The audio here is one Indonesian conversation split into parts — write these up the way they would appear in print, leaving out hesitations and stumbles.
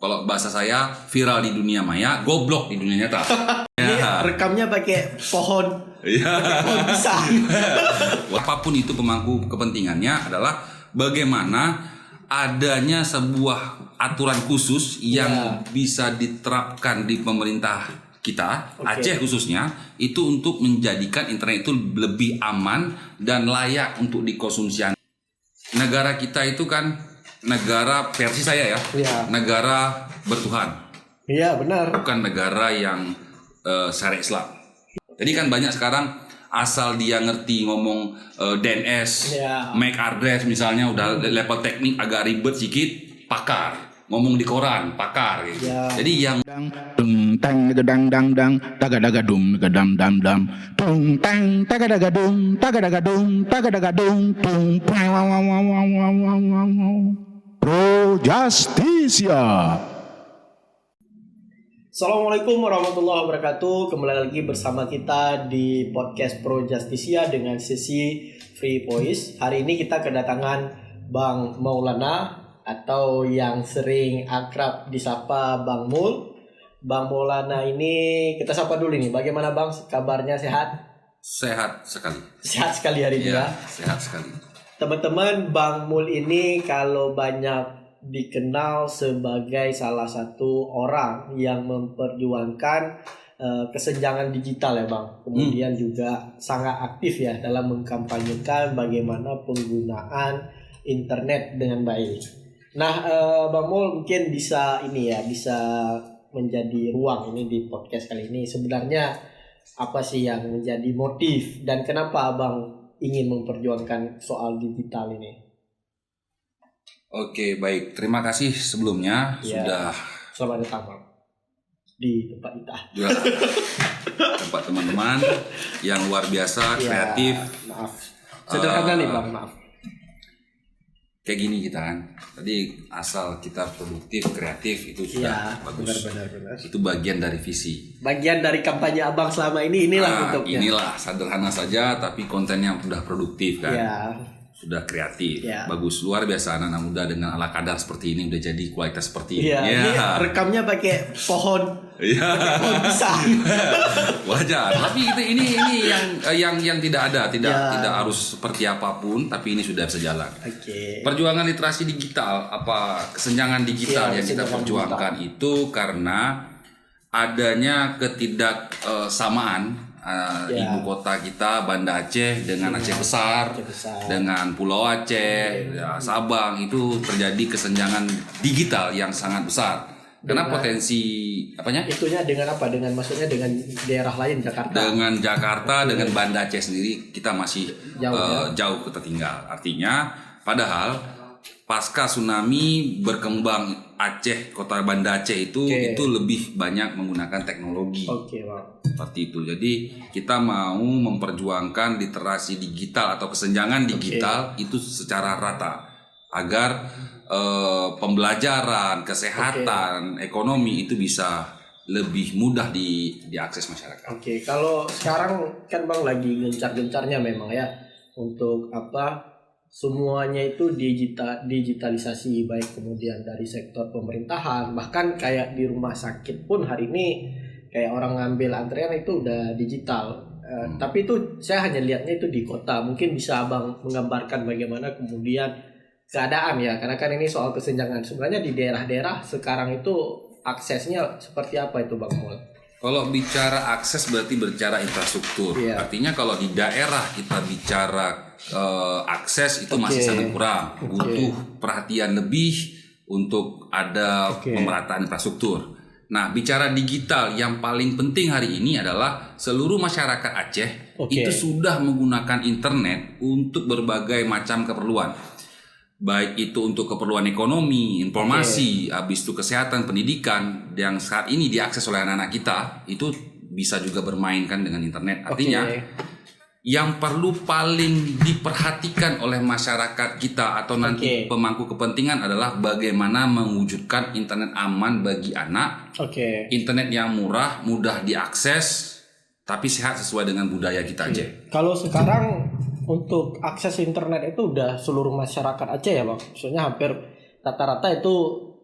Kalau bahasa saya, viral di dunia maya, goblok di dunia nyata. Ini rekamnya pakai pohon. Pohon pisang. Apapun itu pemangku kepentingannya adalah bagaimana adanya sebuah aturan khusus yang bisa diterapkan di pemerintah kita, Aceh khususnya, itu untuk menjadikan internet itu lebih aman dan layak untuk dikonsumsi. Negara kita itu kan negara versi saya ya, negara bertuhan. Iya benar. Bukan negara yang syariat Islam. Jadi kan banyak sekarang asal dia ngerti ngomong DNS, MAC address misalnya udah level teknik agak ribet sedikit, pakar. Ngomong di koran, pakar gitu. Jadi yang tung tang gedang dang dang tagadaga dum gedam dam dam tung tang tagadaga dum tung Pro Justisia. Assalamualaikum warahmatullahi wabarakatuh. Kembali lagi bersama kita di podcast Pro Justisia dengan sesi Free Voice. Hari ini kita kedatangan Bang Maulana atau yang sering akrab disapa Bang Mul. Bang Maulana ini kita sapa dulu nih. Bagaimana Bang? Kabarnya sehat? Sehat sekali. Sehat sekali hari ini ya. Sehat sekali. Teman-teman, Bang Mul ini kalau banyak dikenal sebagai salah satu orang yang memperjuangkan kesenjangan digital ya Bang. Kemudian juga sangat aktif ya dalam mengkampanyekan bagaimana penggunaan internet dengan baik. Nah, Bang Mul mungkin bisa menjadi ruang ini di podcast kali ini. Sebenarnya apa sih yang menjadi motif dan kenapa Abang ingin memperjuangkan soal digital ini? Oke, baik. Terima kasih sebelumnya sudah selamat datang Bang di tempat kita. Tempat teman-teman yang luar biasa, kreatif. Maaf. Sederhana nih Bang, maaf. Kayak gini kita kan. Tadi asal kita produktif, kreatif itu sudah bagus. Benar. Itu bagian dari visi. Bagian dari kampanye Abang selama ini inilah bentuknya. Inilah sederhana saja tapi kontennya sudah produktif kan. Iya. Sudah kreatif, bagus, luar biasa anak-anak muda dengan ala kadar seperti ini udah jadi kualitas seperti ini. Ini rekamnya pakai pohon pisang. Wajar. Tapi ini yang tidak ada, tidak harus seperti apapun, tapi ini sudah bisa jalan. Perjuangan literasi digital, kesenjangan digital yang kita perjuangkan itu karena adanya ketidaksamaan. Ibu kota kita Banda Aceh dengan Aceh besar, dengan Pulau Aceh, Sabang itu terjadi kesenjangan digital yang sangat besar. Karena potensi Itunya dengan apa? Maksudnya dengan daerah lain Jakarta. Dengan Jakarta, dengan Banda Aceh sendiri kita masih jauh tertinggal. Artinya, padahal pasca tsunami berkembang Aceh, kota Banda Aceh itu lebih banyak menggunakan teknologi. Seperti itu. Jadi kita mau memperjuangkan literasi digital atau kesenjangan digital itu secara rata agar pembelajaran, kesehatan, ekonomi itu bisa lebih mudah diakses masyarakat. Kalau sekarang kan Bang lagi gencar-gencarnya memang ya untuk semuanya itu digitalisasi, baik kemudian dari sektor pemerintahan, bahkan kayak di rumah sakit pun hari ini kayak orang ngambil antrean itu udah digital. Tapi itu saya hanya lihatnya itu di kota. Mungkin bisa Abang menggambarkan bagaimana kemudian keadaan ya, karena kan ini soal kesenjangan. Sebenarnya di daerah-daerah sekarang itu aksesnya seperti apa itu Bang Mul? Kalau bicara akses berarti berbicara infrastruktur. Artinya kalau di daerah kita bicara akses itu masih sangat kurang. Butuh perhatian lebih untuk ada pemerataan infrastruktur. Nah, bicara digital yang paling penting hari ini adalah seluruh masyarakat Aceh itu sudah menggunakan internet untuk berbagai macam keperluan. Baik itu untuk keperluan ekonomi, informasi, habis itu kesehatan, pendidikan yang saat ini diakses oleh anak-anak kita itu bisa juga bermain kan dengan internet. Artinya yang perlu paling diperhatikan oleh masyarakat kita atau nanti pemangku kepentingan adalah bagaimana mewujudkan internet aman bagi anak, internet yang murah, mudah diakses, tapi sehat sesuai dengan budaya kita aja. Kalau sekarang untuk akses internet itu udah seluruh masyarakat Aceh ya Bang? Maksudnya hampir rata-rata itu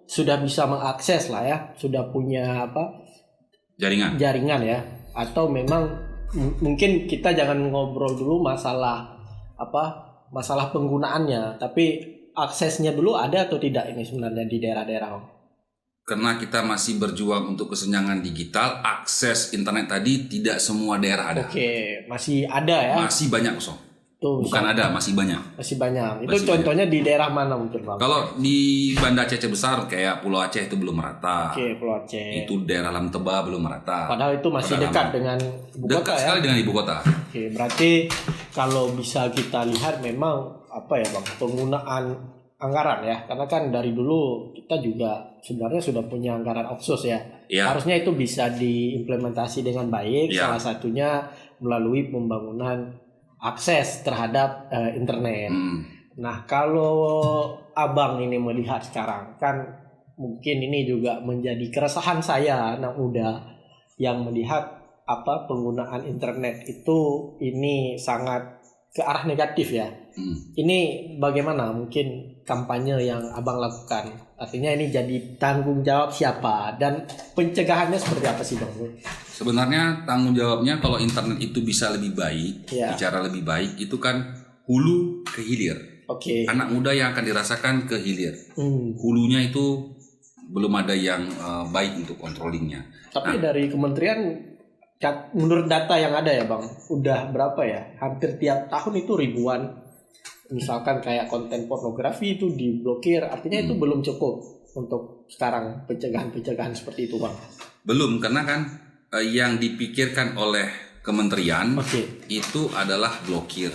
sudah bisa mengakses lah ya, sudah punya jaringan ya, atau memang mungkin kita jangan ngobrol dulu masalah penggunaannya, tapi aksesnya dulu ada atau tidak ini sebenarnya di daerah-daerah Bang? Karena kita masih berjuang untuk kesenjangan digital, akses internet tadi tidak semua daerah ada. Oke, masih ada ya? Masih banyak kosong. Tuh, bukan ada, masih banyak. Masih banyak. Itu masih contohnya banyak. di daerah mana mungkin Bang? Kalau di Banda Aceh besar kayak Pulau Aceh itu belum merata. Oke, Pulau Aceh. Itu daerah Lam Teba belum merata. Padahal itu masih dekat dengan ibu kota dekat sekali dengan ibu kota. Oke, berarti kalau bisa kita lihat memang Bang, penggunaan anggaran ya, karena kan dari dulu kita juga sebenarnya sudah punya anggaran otsus ya. Harusnya itu bisa diimplementasi dengan baik, salah satunya melalui pembangunan akses terhadap internet. Nah, kalau Abang ini melihat sekarang, kan mungkin ini juga menjadi keresahan saya anak muda yang melihat penggunaan internet itu ini sangat ke arah negatif ya. Ini bagaimana mungkin kampanye yang Abang lakukan? Artinya ini jadi tanggung jawab siapa dan pencegahannya seperti apa sih Bang? Sebenarnya tanggung jawabnya kalau internet itu bisa lebih baik, bicara lebih baik itu kan hulu ke hilir. Oke. Anak muda yang akan dirasakan ke hilir. Hulunya itu belum ada yang baik untuk controllingnya. Tapi dari kementerian, menurut data yang ada ya Bang, udah berapa ya? Hampir tiap tahun itu ribuan. Misalkan kayak konten pornografi itu diblokir, artinya itu belum cukup untuk sekarang pencegahan seperti itu Bang. Belum, karena kan yang dipikirkan oleh kementerian itu adalah blokir.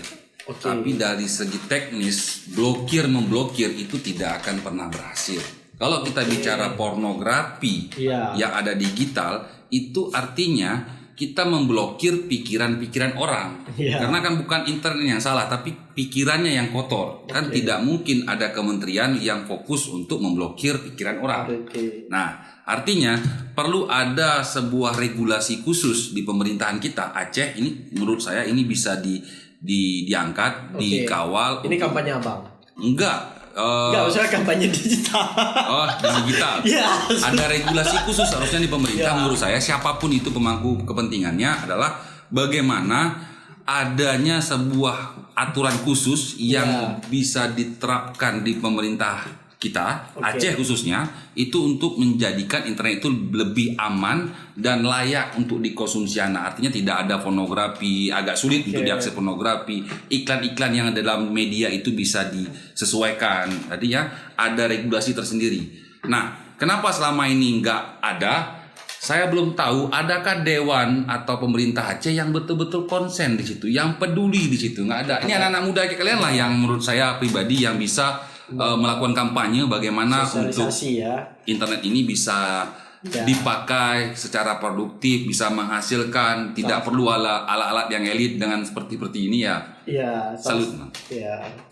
Tapi dari segi teknis, memblokir itu tidak akan pernah berhasil. Kalau kita bicara pornografi yang ada digital, itu artinya kita memblokir pikiran-pikiran orang. Karena kan bukan internet yang salah, tapi pikirannya yang kotor. Kan tidak mungkin ada kementerian yang fokus untuk memblokir pikiran orang. Nah, artinya perlu ada sebuah regulasi khusus di pemerintahan kita. Aceh ini menurut saya ini bisa diangkat, dikawal. Ini kampanye Abang? Enggak, maksudnya kampanye digital. Digital. Ada regulasi khusus harusnya di pemerintah. Menurut saya siapapun itu pemangku kepentingannya adalah bagaimana adanya sebuah aturan khusus yang bisa diterapkan di pemerintah kita, Aceh khususnya, itu untuk menjadikan internet itu lebih aman dan layak untuk dikonsumsi anak. Artinya tidak ada pornografi, agak sulit untuk diakses pornografi. Iklan-iklan yang ada dalam media itu bisa disesuaikan. Artinya ada regulasi tersendiri. Nah, kenapa selama ini nggak ada? Saya belum tahu adakah dewan atau pemerintah Aceh yang betul-betul konsen di situ, yang peduli di situ. Nggak ada. Ini anak-anak muda kayak kalian lah yang menurut saya pribadi yang bisa melakukan kampanye bagaimana untuk internet ini bisa dipakai secara produktif, bisa menghasilkan, tidak perlu alat-alat yang elit dengan seperti ini ya. Salut.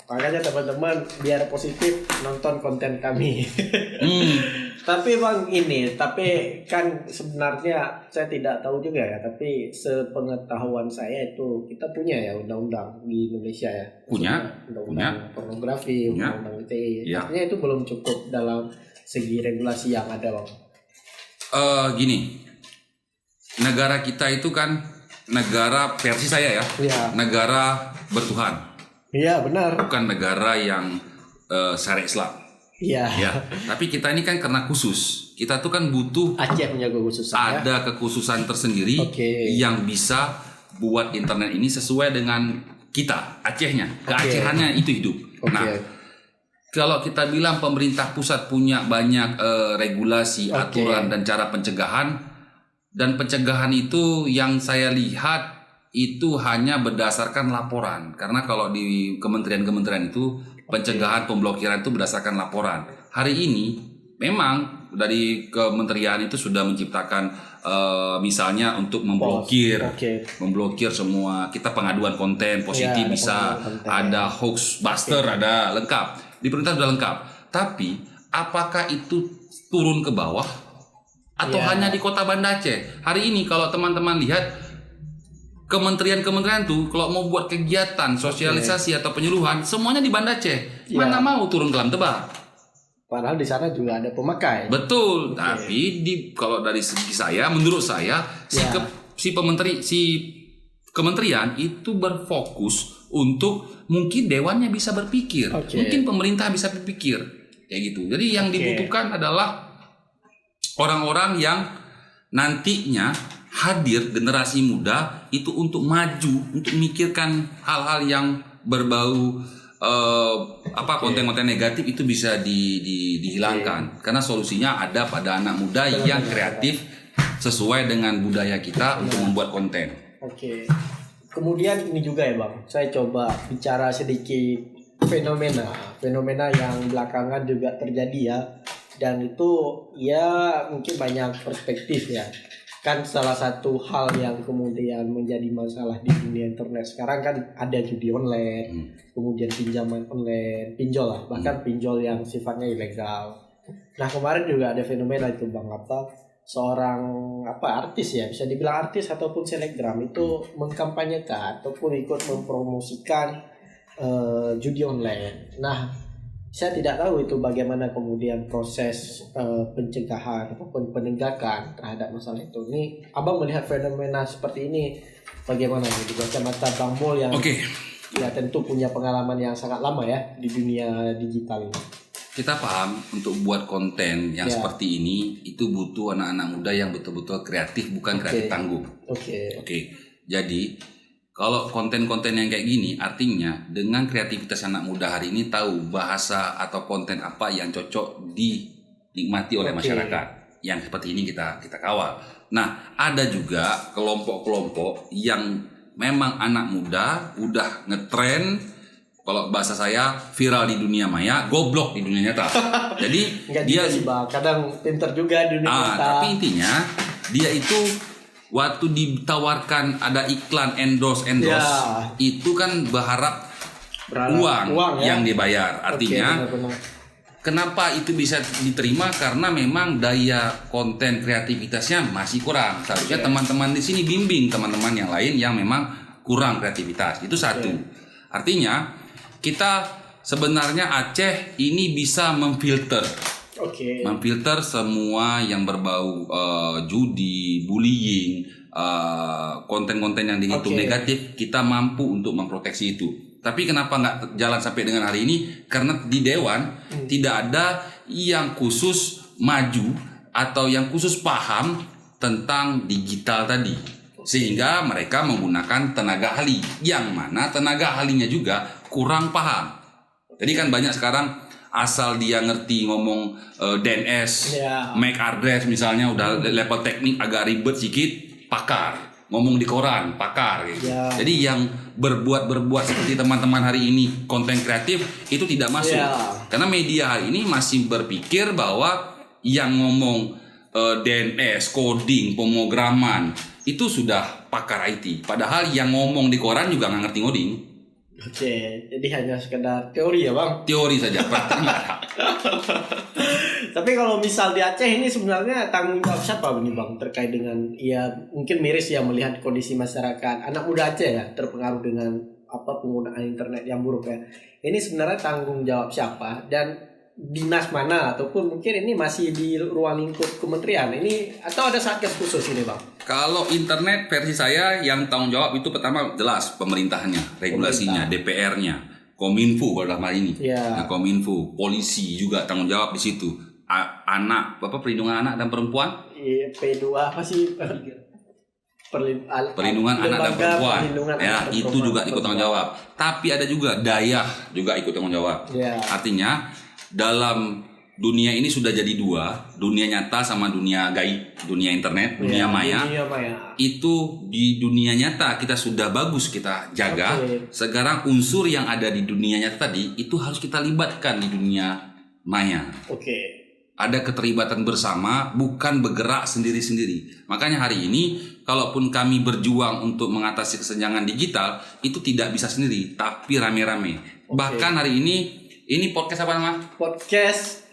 Makanya teman-teman biar positif nonton konten kami. Tapi Bang tapi kan sebenarnya saya tidak tahu juga ya, tapi sepengetahuan saya itu kita punya ya undang-undang di Indonesia ya. Undang-undang pornografi, undang-undang ITE. Artinya itu belum cukup dalam segi regulasi yang ada Bang. Gini, negara kita itu kan negara versi saya ya, negara bertuhan. Iya benar. Bukan negara yang syariat Islam. Tapi kita ini kan karena khusus, kita tuh kan butuh Aceh punya kekhususan. Ada kekhususan tersendiri yang bisa buat internet ini sesuai dengan kita, Acehnya, keacehannya itu hidup. Nah, kalau kita bilang pemerintah pusat punya banyak regulasi, aturan dan cara pencegahan, dan pencegahan itu yang saya lihat itu hanya berdasarkan laporan. Karena kalau di kementerian-kementerian itu pencegahan pemblokiran itu berdasarkan laporan. Hari ini memang dari kementerian itu sudah menciptakan misalnya untuk memblokir semua, kita pengaduan konten positif bisa, ada hoax buster, ada lengkap. Di pemerintah sudah lengkap. Tapi apakah itu turun ke bawah atau hanya di Kota Banda Aceh? Hari ini kalau teman-teman lihat kementerian-kementerian tuh kalau mau buat kegiatan sosialisasi atau penyuluhan semuanya di Banda Aceh. Mana mau turun ke Lam Teba? Padahal di sana juga ada pemakai. Betul, tapi kalau dari segi saya, menurut saya si kementerian itu berfokus untuk mungkin dewannya bisa berpikir, mungkin pemerintah bisa berpikir kayak gitu. Jadi yang dibutuhkan adalah orang-orang yang nantinya hadir generasi muda itu untuk maju, untuk memikirkan hal-hal yang berbau konten-konten negatif itu bisa dihilangkan. Karena solusinya ada pada anak muda yang kreatif sesuai dengan budaya kita untuk membuat konten. Oke. Kemudian ini juga ya Bang, saya coba bicara sedikit fenomena yang belakangan juga terjadi ya. Dan itu ya mungkin banyak perspektif ya. Kan salah satu hal yang kemudian menjadi masalah di dunia internet sekarang kan ada judi online, kemudian pinjaman online, pinjol lah, bahkan pinjol yang sifatnya ilegal. Nah kemarin juga ada fenomena itu Bang, seorang artis ya, bisa dibilang artis ataupun selebgram itu mengkampanyekan ataupun ikut mempromosikan judi online. Nah saya tidak tahu itu bagaimana kemudian proses pencegahan ataupun penegakan terhadap masalah itu. Ini Abang melihat fenomena seperti ini bagaimana nih di kacamata Bang Mul yang ya tentu punya pengalaman yang sangat lama ya di dunia digital ini. Kita paham untuk buat konten yang seperti ini itu butuh anak-anak muda yang betul-betul kreatif, bukan kreatif tanggung. Oke. Jadi kalau konten-konten yang kayak gini artinya dengan kreativitas anak muda hari ini tahu bahasa atau konten apa yang cocok dinikmati oleh masyarakat. Yang seperti ini kita kawal. Nah, ada juga kelompok-kelompok yang memang anak muda udah ngetren. Kalau bahasa saya viral di dunia maya, goblok di dunia nyata. Jadi dia kadang pinter juga di dunia nyata. Tapi intinya dia itu waktu ditawarkan ada iklan endorse itu kan berharap uang yang dibayar. Artinya kenapa itu bisa diterima? Karena memang daya konten kreativitasnya masih kurang. Seharusnya teman-teman di sini bimbing teman-teman yang lain yang memang kurang kreativitas. Itu satu. Artinya kita sebenarnya Aceh ini bisa memfilter semua yang berbau judi, bullying, konten-konten yang dihitung negatif, kita mampu untuk memproteksi itu. Tapi kenapa nggak jalan sampai dengan hari ini? Karena di Dewan tidak ada yang khusus maju atau yang khusus paham tentang digital tadi. Sehingga mereka menggunakan tenaga ahli, yang mana tenaga ahlinya juga kurang paham. Jadi kan banyak sekarang asal dia ngerti ngomong DNS, MAC address misalnya udah level teknik agak ribet sedikit, pakar. Ngomong di koran, pakar gitu. Jadi yang berbuat seperti teman-teman hari ini konten kreatif itu tidak masuk. Karena media hari ini masih berpikir bahwa yang ngomong DNS, coding, pemrograman itu sudah pakar IT. Padahal yang ngomong di koran juga nggak ngerti ngoding. Jadi hanya sekedar teori ya Bang? Teori saja, praktek nggak ada. Tapi kalau misal di Aceh ini sebenarnya tanggung jawab siapa nih Bang terkait dengan ya mungkin miris ya melihat kondisi masyarakat anak muda Aceh ya terpengaruh dengan penggunaan internet yang buruk ya. Ini sebenarnya tanggung jawab siapa dan dinas mana ataupun mungkin ini masih di ruang lingkup kementerian ini atau ada satgas khusus ini Bang? Kalau internet versi saya yang tanggung jawab itu pertama jelas pemerintahnya, regulasinya, DPR-nya, Kominfo kalau dalam hal ini. Nah, Kominfo, polisi juga tanggung jawab di situ. Perlindungan anak dan perempuan? P2 apa sih? Perlindungan anak dan perempuan. Itu juga ikut tanggung jawab. Tapi ada juga daya juga ikut tanggung jawab. Artinya dalam dunia ini sudah jadi dua, dunia nyata sama dunia gaib, dunia internet, dunia maya. Itu di dunia nyata kita sudah bagus kita jaga. Sekarang unsur yang ada di dunia nyata tadi itu harus kita libatkan di dunia maya. Ada keterlibatan bersama, bukan bergerak sendiri-sendiri. Makanya hari ini kalaupun kami berjuang untuk mengatasi kesenjangan digital itu tidak bisa sendiri, tapi rame-rame. Bahkan hari ini podcast apa nama? Podcast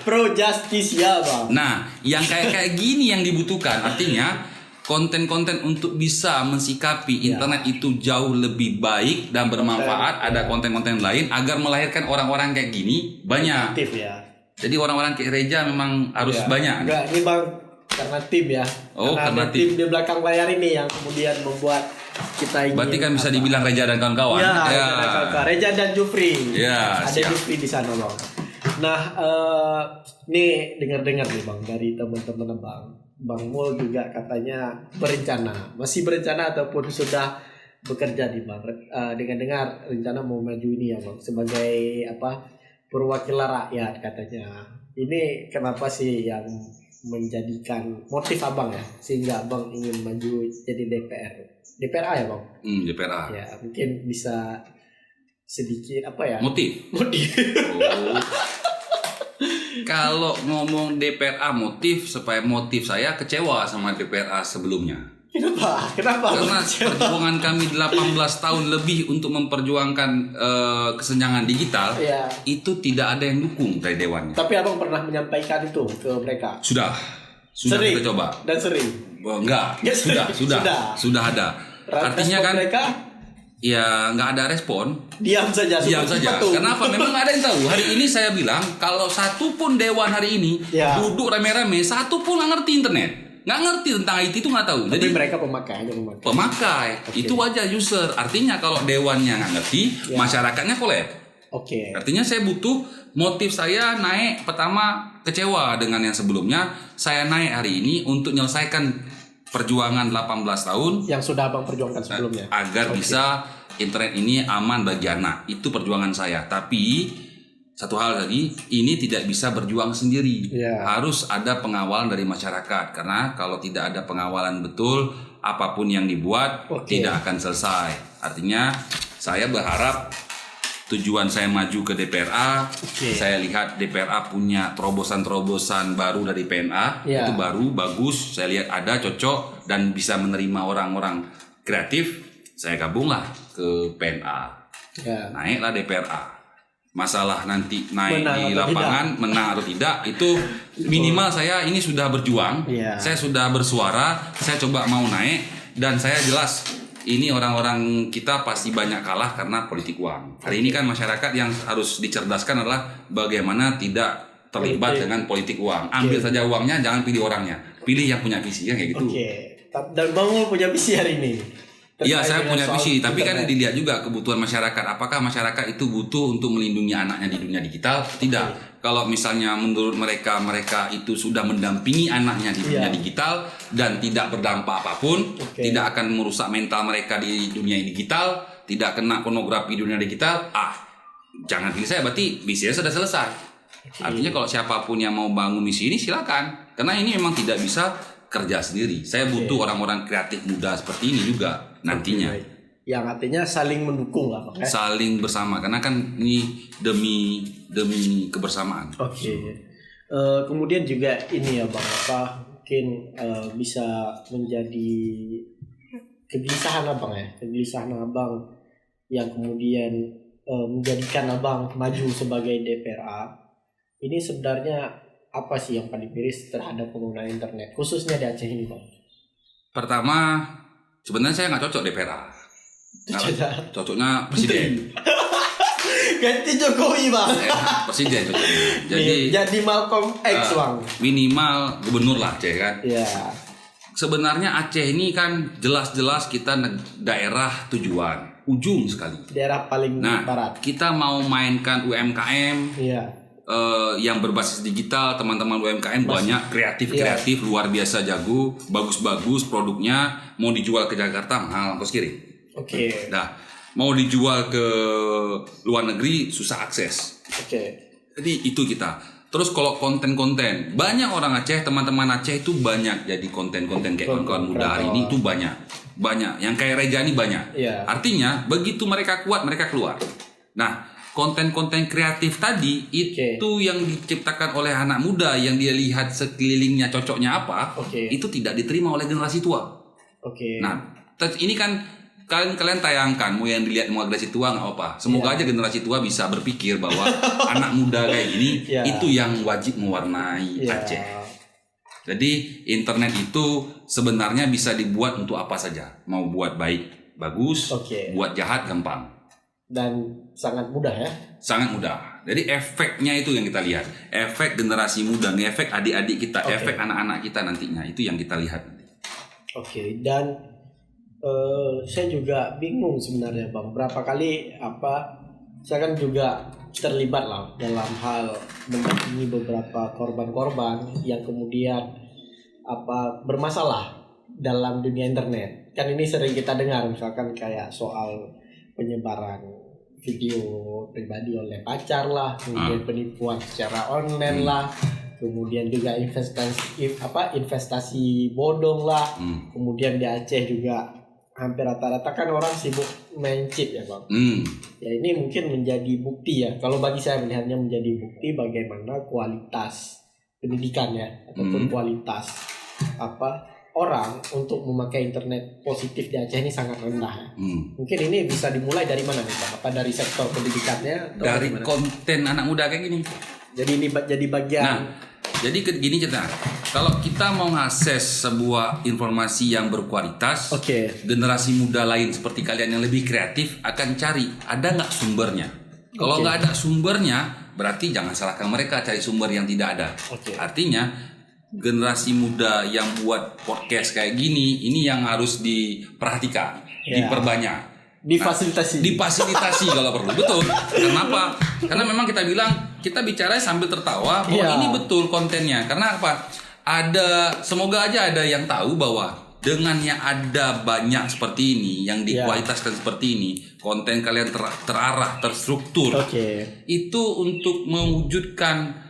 Pro Justice ya Bang. Nah, yang kayak gini yang dibutuhkan. Artinya konten-konten untuk bisa mensikapi internet itu jauh lebih baik dan bermanfaat. Ada konten-konten lain agar melahirkan orang-orang kayak gini banyak. Aktif ya. Jadi orang-orang kayak Reja memang harus banyak. Enggak, ini Bang karena tim ya. Oh, karena ada tim di belakang layar ini yang kemudian membuat kita ingin. Berarti kan bisa dibilang Reja dan kawan-kawan. Ya. Reja dan Jufri. Ya, ada siap. Jufri di sana Bang. Nah, nih dengar-dengar nih Bang dari teman-teman Bang Mul juga katanya masih berencana ataupun sudah bekerja di Bang. Dengar-dengar rencana mau maju ini ya Bang sebagai perwakilan rakyat katanya. Ini kenapa sih yang menjadikan motif Abang ya sehingga Abang ingin maju jadi DPRA ya Bang? DPRA. Ya, mungkin bisa sedikit motif. Oh. Kalau ngomong DPRA motif, supaya motif saya kecewa sama DPRA sebelumnya. Kenapa? Karena perjuangan kami 18 tahun lebih untuk memperjuangkan kesenjangan digital, itu tidak ada yang dukung dari dewannya. Tapi Abang pernah menyampaikan itu ke mereka? Sudah sering, kita coba. Dan sering? Enggak, sudah ada. Artinya kan mereka? Ya nggak ada respon. Diam saja. Kenapa? Memang nggak ada yang tahu. Hari ini saya bilang kalau satu pun dewan hari ini duduk rame-rame, satu pun nggak ngerti internet, nggak ngerti tentang IT itu nggak tahu. Tapi jadi mereka pemakai. Okay. Itu aja user. Artinya kalau dewannya nggak ngerti, masyarakatnya kolab. Artinya saya butuh motif saya naik. Pertama kecewa dengan yang sebelumnya. Saya naik hari ini untuk menyelesaikan perjuangan 18 tahun yang sudah Abang perjuangkan sebelumnya agar bisa internet ini aman bagi anak. Itu perjuangan saya. Tapi satu hal tadi, ini tidak bisa berjuang sendiri. Harus ada pengawalan dari masyarakat, karena kalau tidak ada pengawalan betul, apapun yang dibuat tidak akan selesai. Artinya saya berharap tujuan saya maju ke DPRA, saya lihat DPRA punya terobosan-terobosan baru dari PNA, itu baru, bagus, saya lihat ada, cocok, dan bisa menerima orang-orang kreatif, saya gabunglah ke PNA, naiklah DPRA. Masalah nanti naik di lapangan, menang atau tidak, itu minimal saya ini sudah berjuang, saya sudah bersuara, saya coba mau naik, dan saya jelas, ini orang-orang kita pasti banyak kalah karena politik uang. Hari ini kan masyarakat yang harus dicerdaskan adalah bagaimana tidak terlibat dengan politik uang. Ambil saja uangnya, jangan pilih orangnya. Pilih yang punya visi, kan kayak gitu. Dan Bang Mul punya visi hari ini? Iya, saya punya visi. Tapi kan dilihat juga kebutuhan masyarakat. Apakah masyarakat itu butuh untuk melindungi anaknya di dunia digital? Tidak. Kalau misalnya menurut mereka itu sudah mendampingi anaknya di dunia digital dan tidak berdampak apapun, tidak akan merusak mental mereka di dunia digital, tidak kena pornografi di dunia digital, jangan pilih saya, berarti misinya sudah selesai. Artinya kalau siapapun yang mau bangun misi ini silakan, karena ini memang tidak bisa kerja sendiri. Saya butuh orang-orang kreatif muda seperti ini juga nantinya. Yang artinya saling mendukung lah, Pak. Saling bersama, karena kan ini demi kebersamaan. Kemudian juga ini ya Bang, mungkin bisa menjadi kegelisahan Abang ya, kegelisahan Abang yang kemudian menjadikan Abang maju sebagai DPRA. Ini sebenarnya apa sih yang paling miris terhadap penggunaan internet, khususnya di Aceh ini Bang? Pertama, sebenarnya saya nggak cocok DPRA. Cocoknya presiden. Ganti Jokowi Bang. Presiden cocoknya. Jadi Malcolm X Bang. Minimal gubernur lah Aceh kan. Sebenarnya Aceh ini kan jelas-jelas kita daerah tujuan, ujung sekali. Daerah paling barat. Kita mau mainkan UMKM. Yang berbasis digital, teman-teman UMKM banyak, kreatif luar biasa, jago, bagus-bagus produknya, mau dijual ke Jakarta mahal ongkos kirim. Nah, mau dijual ke luar negeri susah akses. Jadi itu kita. Terus kalau konten-konten, banyak orang Aceh, teman-teman Aceh itu banyak jadi konten-konten kayak kawan-kawan muda hari ini itu banyak. Yang kayak Reja ini banyak. Artinya begitu mereka kuat, mereka keluar. Nah, konten-konten kreatif tadi itu yang diciptakan oleh anak muda yang dia lihat sekelilingnya cocoknya apa, itu tidak diterima oleh generasi tua. Nah, ini kan kalian tayangkan mau yang dilihat mau generasi tua nggak apa. Semoga aja generasi tua bisa berpikir bahwa anak muda kayak gini itu yang wajib mewarnai Aceh. Jadi internet itu sebenarnya bisa dibuat untuk apa saja. Mau buat baik, bagus. Buat jahat, gampang. Dan sangat mudah ya. Sangat mudah. Jadi efeknya itu yang kita lihat. Efek generasi muda, efek adik-adik kita, efek anak-anak kita nantinya. Itu yang kita lihat. Dan saya juga bingung sebenarnya Bang. Berapa kali saya kan juga terlibat lah dalam hal mendampingi beberapa korban-korban yang kemudian bermasalah dalam dunia internet. Kan ini sering kita dengar misalkan kayak soal penyebaran video pribadi oleh pacar lah, kemudian penipuan secara online lah, kemudian juga investasi bodong lah, kemudian di Aceh juga hampir rata-rata kan orang sibuk main cheat ya Bang. Ya ini mungkin menjadi bukti ya, kalau bagi saya melihatnya menjadi bukti bagaimana kualitas pendidikan ya, ataupun kualitas orang untuk memakai internet positif di Aceh ini sangat rendah. Mungkin ini bisa dimulai dari mana nih Bang? Apa dari sektor pendidikannya? Atau dari konten anak muda kayak gini. Jadi ini jadi bagian. Nah, jadi gini cerita. Kalau kita mau ngakses sebuah informasi yang berkualitas, generasi muda lain seperti kalian yang lebih kreatif akan cari ada nggak sumbernya. Kalau nggak ada sumbernya, berarti jangan salahkan mereka cari sumber yang tidak ada. Artinya generasi muda yang buat podcast kayak gini, ini yang harus diperhatikan, diperbanyak, difasilitasi kalau perlu. Betul. Kenapa? Karena memang kita bilang kita bicara sambil tertawa bahwa ini betul kontennya. Karena apa? Semoga aja ada yang tahu bahwa dengannya ada banyak seperti ini yang dikualitaskan seperti ini, konten kalian terarah, terstruktur. Itu untuk mewujudkan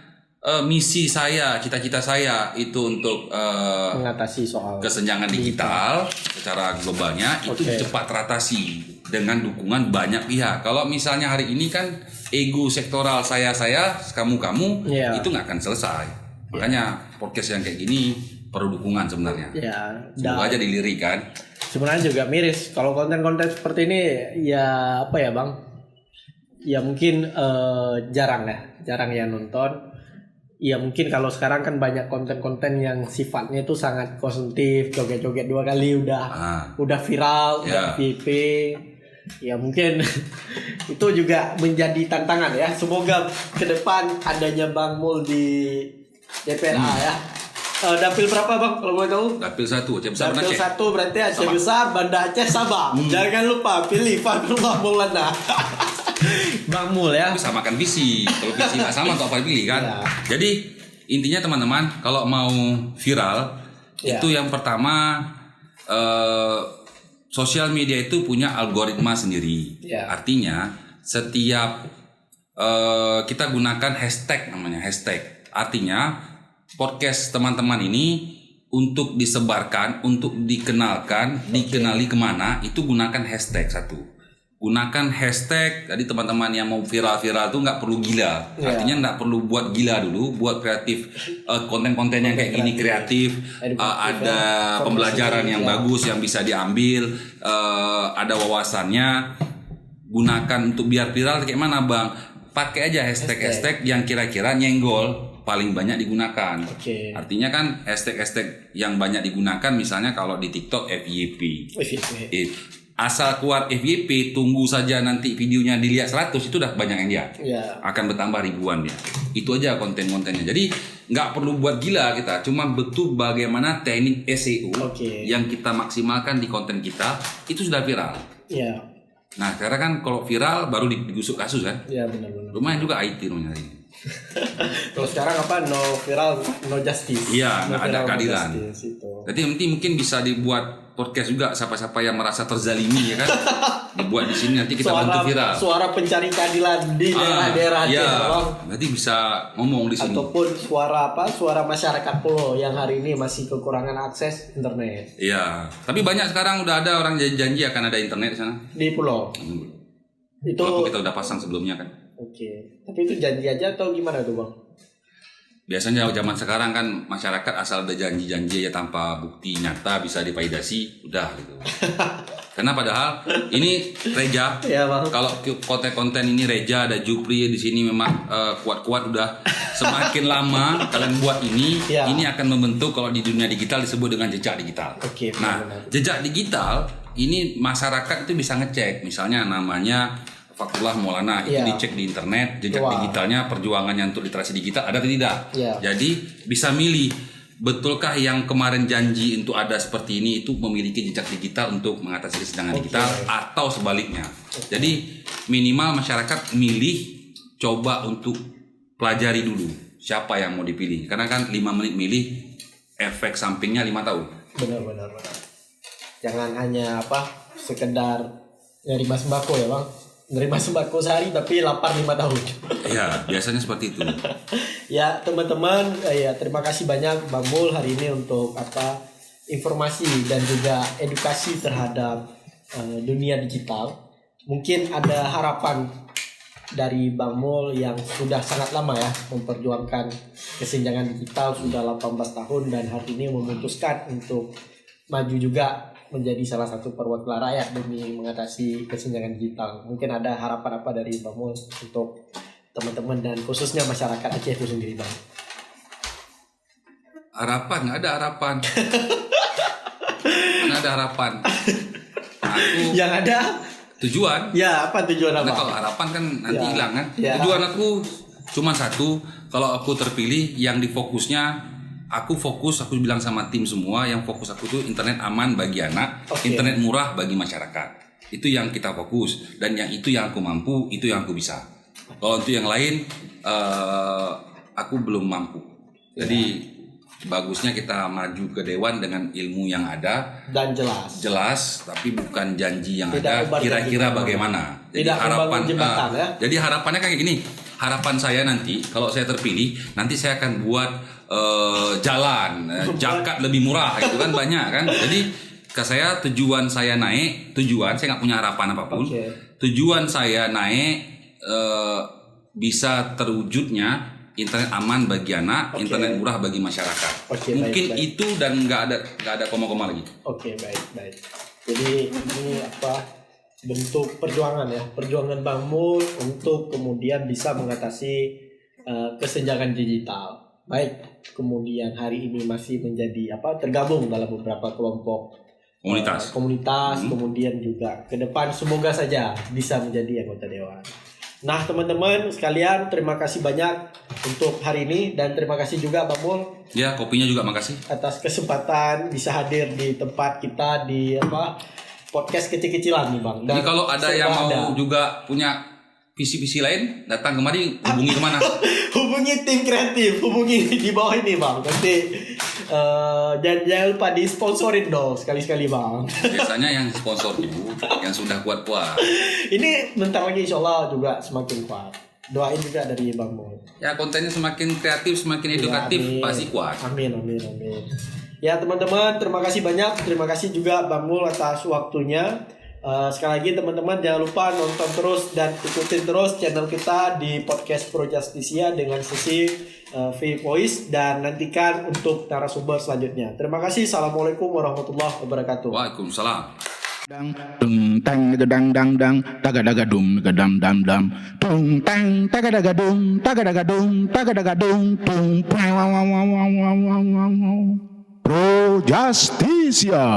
misi saya, cita-cita saya itu untuk mengatasi soal kesenjangan digital secara globalnya itu cepat teratasi dengan dukungan banyak pihak. Kalau misalnya hari ini kan ego sektoral saya, kamu itu nggak akan selesai. Makanya podcast yang kayak gini perlu dukungan sebenarnya. Semoga aja dilirik kan. Sebenarnya juga miris kalau konten-konten seperti ini ya Bang? Ya mungkin jarang ya nonton. Ya mungkin kalau sekarang kan banyak konten-konten yang sifatnya itu sangat konsumtif, joget-joget 2 kali udah viral, udah FYP. Ya mungkin itu juga menjadi tantangan ya. Semoga ke depan adanya Bang Mul di DPRA ya. Dapil berapa Bang kalau mau tahu? Dapil 1 Aceh Besar. Dapil 1 berarti Aceh Besar, Banda Aceh, Sabah. Jangan lupa pilih Fadlullah Maulana. Bang Mul ya. Bisa makan visi. Kalau visi nggak sama atau apa pilih kan. Jadi intinya teman-teman kalau mau viral itu yang pertama sosial media itu punya algoritma sendiri. Artinya setiap kita gunakan hashtag namanya hashtag. Artinya podcast teman-teman ini untuk disebarkan, untuk dikenalkan, dikenali kemana itu gunakan hashtag satu. Gunakan hashtag. Jadi teman-teman yang mau viral-viral tuh nggak perlu gila. Artinya nggak perlu buat gila dulu, buat kreatif konten-konten yang kayak gini kreatif. Ada pembelajaran yang bagus yang bisa diambil, ada wawasannya. Gunakan untuk biar viral kayak mana Bang? Pakai aja hashtag yang kira-kira nyenggol paling banyak digunakan. Artinya kan hashtag yang banyak digunakan misalnya kalau di TikTok FYP. Asal keluar FYP, tunggu saja nanti videonya dilihat 100 itu udah banyak yang lihat. Akan bertambah ribuan ya. Itu aja konten-kontennya. Jadi nggak perlu buat gila kita, cuma betul bagaimana teknik SEO yang kita maksimalkan di konten kita itu sudah viral. Nah, karena kan kalau viral baru digusuk kasus kan. Benar-benar. Lumayan juga IT namanya ini. Kalau sekarang no viral, no justice. Nggak ada keadilan. Jadi nanti mungkin bisa dibuat podcast juga siapa-siapa yang merasa terzalimi ya kan. Dibuat di sini nanti kita bantu viral. Suara pencari keadilan di daerah-daerah nanti bisa ngomong di sini. Ataupun suara masyarakat pulau yang hari ini masih kekurangan akses internet. Tapi banyak sekarang udah ada orang janji akan ada internet di sana. Di pulau. Itu walaupun kita udah pasang sebelumnya kan. Tapi itu janji aja atau gimana tuh Bang? Biasanya zaman sekarang kan masyarakat asal ada janji-janji ya tanpa bukti nyata bisa divalidasi udah gitu. Karena padahal ini Reja, Ya, Bang. kalau konten-konten ini Reja ada Jupri di sini memang kuat-kuat udah semakin lama kalian buat ini akan membentuk kalau di dunia digital disebut dengan jejak digital. Oke, nah, benar. jejak digital ini masyarakat itu bisa ngecek, misalnya namanya Fakullah Maulana itu dicek di internet jejak digitalnya, perjuangannya untuk literasi digital ada atau tidak. Jadi bisa milih. Betulkah yang kemarin janji untuk ada seperti ini itu memiliki jejak digital untuk mengatasi kesenjangan digital atau sebaliknya. Jadi minimal masyarakat milih, coba untuk pelajari dulu siapa yang mau dipilih. Karena kan 5 menit milih, efek sampingnya 5 tahun. Benar. Jangan hanya sekedar nerima sembako ya Bang. Nerima sembako sehari tapi lapar 5 tahun. Ya, biasanya seperti itu. Ya teman-teman, terima kasih banyak Bang Mul hari ini untuk informasi dan juga edukasi terhadap dunia digital. Mungkin ada harapan dari Bang Mul yang sudah sangat lama ya memperjuangkan kesenjangan digital, sudah 18 tahun dan hari ini memutuskan untuk maju juga menjadi salah satu perwakilan rakyat demi mengatasi kesenjangan digital. Mungkin ada harapan apa dari Bang Mul untuk teman-teman dan khususnya masyarakat Aceh itu sendiri, Bang? Harapan, nggak ada harapan. Nggak ada harapan. Aku yang ada tujuan. Ya, apa tujuan apa? Nah, kalau harapan kan nanti hilang kan. Tujuan aku cuma satu, kalau aku terpilih yang difokusnya aku bilang sama tim semua, yang fokus aku tuh internet aman bagi anak, internet murah bagi masyarakat. Itu yang kita fokus dan yang aku mampu, itu yang aku bisa. Kalau untuk yang lain aku belum mampu. Jadi bagusnya kita maju ke dewan dengan ilmu yang ada dan jelas, tapi bukan janji yang tidak ada kira-kira bagaimana. Jadi harapan jadi harapannya kayak gini. Harapan saya nanti kalau saya terpilih, nanti saya akan buat jalan zakat lebih murah, itu kan banyak kan. Jadi saya tujuan saya nggak punya harapan apapun. Tujuan saya naik bisa terwujudnya internet aman bagi anak, internet murah bagi masyarakat. Mungkin baik. Itu dan nggak ada koma-koma lagi. Baik. Jadi ini bentuk perjuangan Bang Mul untuk kemudian bisa mengatasi kesenjangan digital. Baik, kemudian hari ini masih menjadi tergabung dalam beberapa kelompok komunitas, kemudian juga ke depan semoga saja bisa menjadi anggota dewan. Nah teman-teman sekalian, terima kasih banyak untuk hari ini dan terima kasih juga Bang Mul. Ya, kopinya juga makasih atas kesempatan bisa hadir di tempat kita di podcast kecil-kecilan nih Bang. Dan jadi kalau ada yang mau juga punya visi-visi lain, datang kemari, hubungi kemana? Hubungi tim kreatif, hubungi di bawah ini Bang. Nanti jangan lupa disponsorin dong sekali-sekali Bang. Biasanya yang sponsor dulu, yang sudah kuat-kuat. Ini bentar lagi insya Allah juga semakin kuat. Doain juga dari Bang Mul. Ya kontennya semakin kreatif, semakin edukatif, pasti kuat. Amin. Ya teman-teman, terima kasih banyak. Terima kasih juga Bang Mul atas waktunya. Sekali lagi teman-teman jangan lupa nonton terus dan ikutin terus channel kita di podcast Pro Justisia dengan sesi V-Voice dan nantikan untuk narasumber selanjutnya. Terima kasih. Assalamualaikum warahmatullahi wabarakatuh. Waalaikumsalam. Tung tang gedang dang dang daga dum gedam dam dam tung tang daga dum daga dum tung Pro Justisia.